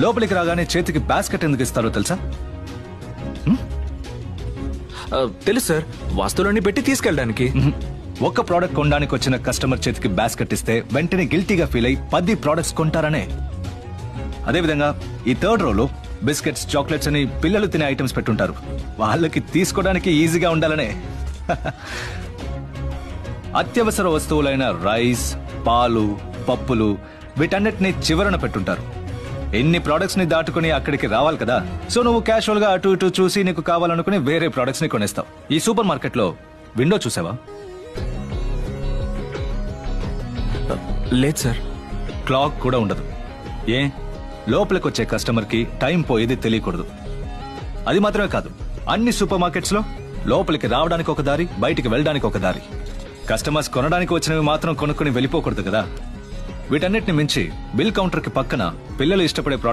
లోపలికి రాగానే చేతికి బాస్కెట్ ఎందుకు ఇస్తారో తెలుసా? తెలుసు సార్, వస్తువులన్నీ పెట్టి తీసుకెళ్ళడానికి. ఒక్క ప్రోడక్ట్ కొనడానికి వచ్చిన కస్టమర్ చేతికి బాస్కెట్ ఇస్తే వెంటనే గిల్టీగా ఫీల్ అయి 10 ప్రోడక్ట్స్ కొంటారనే. అదేవిధంగా ఈ థర్డ్ రోలో బిస్కెట్స్, చాక్లెట్స్ అని పిల్లలు తినే ఐటమ్స్ పెట్టుంటారు. వాళ్ళకి తీసుకోవడానికి ఈజీగా ఉండాలనే. అత్యవసర వస్తువులైన రైస్, పాలు, పప్పులు వీటన్నిటిని చివరన పెట్టుంటారు. ఎన్ని ప్రోడక్ట్స్ ని దాటుకుని అక్కడికి రావాలి కదా. సో నువ్వు క్యాషువల్ గా అటు ఇటు చూసి నీకు కావాలనుకుని వేరే ప్రోడక్ట్స్ ని కొనేస్తావు. ఈ సూపర్ మార్కెట్ లో విండో చూసావా? లేదు సార్. క్లాక్ కూడా ఉండదు. ఏ లోపలికి వచ్చే కస్టమర్ కి టైం పోయేది తెలియకూడదు. అది మాత్రమే కాదు, అన్ని సూపర్ మార్కెట్స్ లో లోపలికి రావడానికి ఒక దారి, బయటికి వెళ్ళడానికి ఒక దారి. కస్టమర్స్ కొనడానికి వచ్చినవి మాత్రం కొనుక్కుని వెళ్ళిపోకూడదు కదా. వీటన్నిటిని మించి బిల్ కౌంటర్ కి పక్కన పిల్లలు ఇష్టపడే